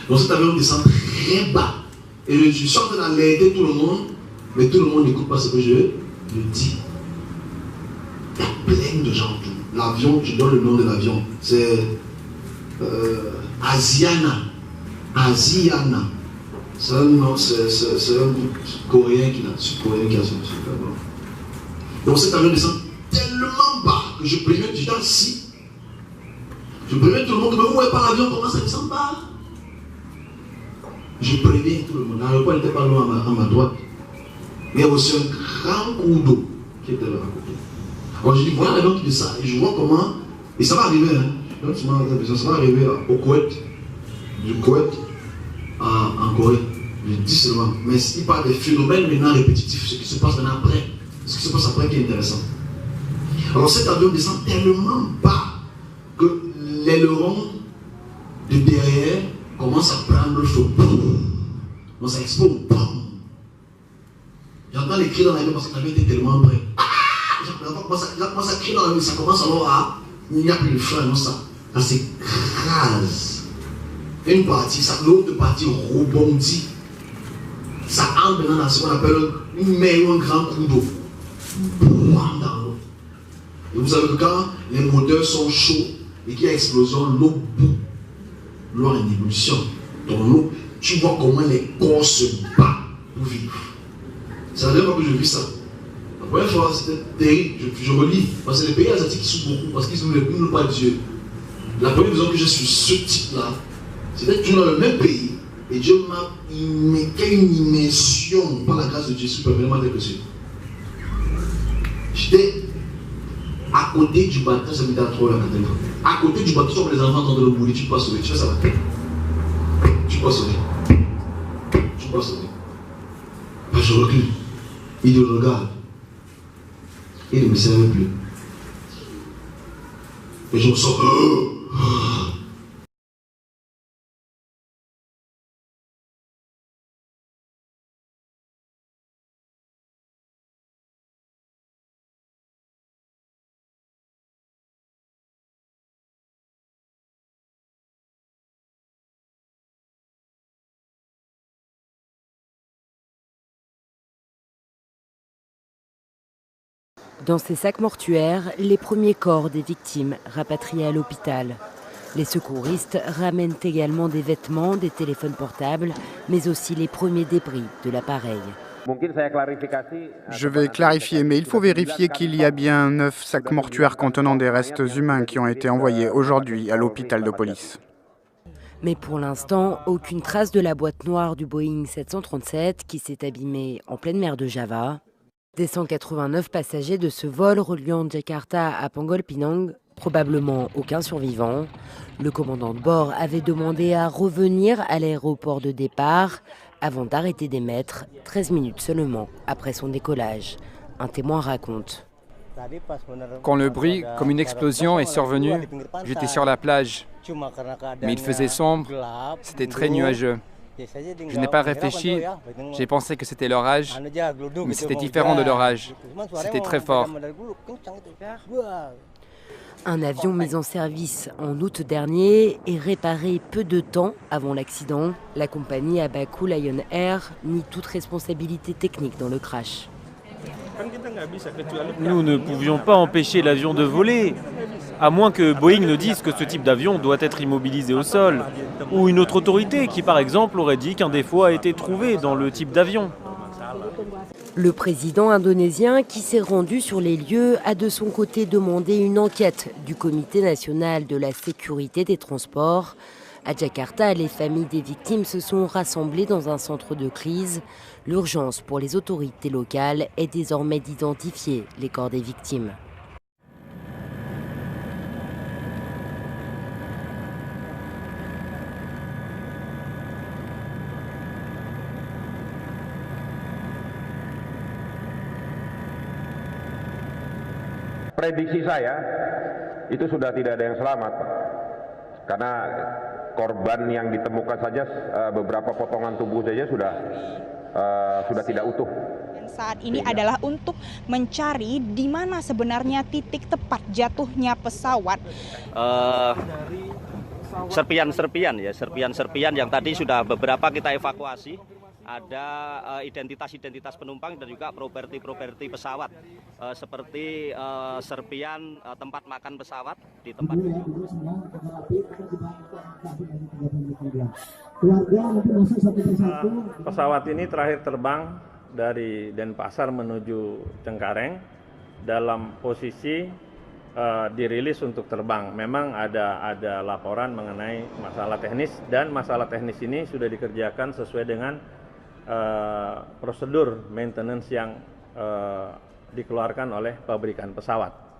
Donc cet avion descend très bas. Et je suis en train d'alerter tout le monde, mais tout le monde n'écoute pas ce que je dis. Il y a plein de gens. L'avion, je donne le nom de l'avion, c'est Asiana. Asiana. C'est un groupe coréen sud-coréen qui a ce avion. Donc cet avion descend tellement bas que je préviens, j'étais assis. Je préviens tout le monde, mais où est pas l'avion, comment ça descend bas? Je préviens tout le monde. L'aéroport n'était pas loin à ma droite. Mais il y a aussi un grand cours d'eau qui était là à côté. Alors je dis, voilà l'avion qui descend. Et je vois comment. Et ça va arriver, hein. Ça va arriver au Koweït. Du Koweït en Corée. Je dis seulement. Mais il parle des phénomènes maintenant répétitifs. Ce qui se passe maintenant après. Ce qui se passe après qui est intéressant. Alors cet avion descend tellement bas que l'aileron de derrière commence à prendre le feu. Donc ça explose. J'entends les cris dans l'avion parce que l'avion était tellement près. Ça commence à crier dans l'avion, ça commence alors à. Il n'y a plus de feu, non, ça s'écrase. Une partie, l'autre partie rebondit. Ça entre maintenant dans ce qu'on appelle une mer ou un grand coup d'eau. Dans l'eau. Et vous savez que quand les moteurs sont chauds et qu'il y a explosion, l'eau bout. L'eau en ébullition. Donc l'eau, tu vois comment les corps se battent pour vivre. C'est la dernière fois que je vis ça. La première fois, c'était terrible. Je relis. Parce que les pays asiatiques souffrent beaucoup parce qu'ils n'ont pas Dieu. La première raison que je suis ce type-là, c'était toujours dans le même pays. Et Dieu m'a fait une immersion par la grâce de Dieu supérieurement telle que c'est. J'étais à côté du bateau, ça m'était à 3 heures la cathédrale. À côté du bateau, sur les enfants en train de le mourir, tu peux pas sauver. Tu fais ça. Tu peux pas sauver. Tu peux pas sauver. Je recule. Il le regarde. Il ne me servait plus. Et je me sens. Dans ces sacs mortuaires, les premiers corps des victimes rapatriés à l'hôpital. Les secouristes ramènent également des vêtements, des téléphones portables, mais aussi les premiers débris de l'appareil. Je vais clarifier, mais il faut vérifier qu'il y a bien 9 sacs mortuaires contenant des restes humains qui ont été envoyés aujourd'hui à l'hôpital de police. Mais pour l'instant, aucune trace de la boîte noire du Boeing 737 qui s'est abîmée en pleine mer de Java. Des 189 passagers de ce vol reliant Jakarta à Pangol Pinang, probablement aucun survivant. Le commandant de bord avait demandé à revenir à l'aéroport de départ avant d'arrêter d'émettre 13 minutes seulement après son décollage. Un témoin raconte. Quand le bruit, comme une explosion, est survenu, j'étais sur la plage. Mais il faisait sombre, c'était très nuageux. Je n'ai pas réfléchi, j'ai pensé que c'était l'orage, mais c'était différent de l'orage. C'était très fort. Un avion mis en service en août dernier et réparé peu de temps avant l'accident. La compagnie à Bakou Lion Air nie toute responsabilité technique dans le crash. Nous ne pouvions pas empêcher l'avion de voler, à moins que Boeing ne dise que ce type d'avion doit être immobilisé au sol, ou une autre autorité qui, par exemple, aurait dit qu'un défaut a été trouvé dans le type d'avion. Le président indonésien qui s'est rendu sur les lieux a de son côté demandé une enquête du Comité national de la sécurité des transports. À Jakarta, les familles des victimes se sont rassemblées dans un centre de crise. L'urgence pour les autorités locales est désormais d'identifier les corps des victimes. Prediksi saya itu sudah tidak ada yang selamat, karena korban yang ditemukan saja beberapa potongan tubuh saja sudah tidak utuh. Saat ini adalah untuk mencari di mana sebenarnya titik tepat jatuhnya pesawat. serpian yang tadi sudah beberapa kita evakuasi. Ada identitas penumpang dan juga properti pesawat, seperti serpian tempat makan pesawat di tempat. Pesawat ini terakhir terbang dari Denpasar menuju Cengkareng dalam posisi dirilis untuk terbang. Memang ada laporan mengenai masalah teknis, dan masalah teknis ini sudah dikerjakan sesuai dengan prosedur maintenance yang dikeluarkan oleh pabrikan pesawat.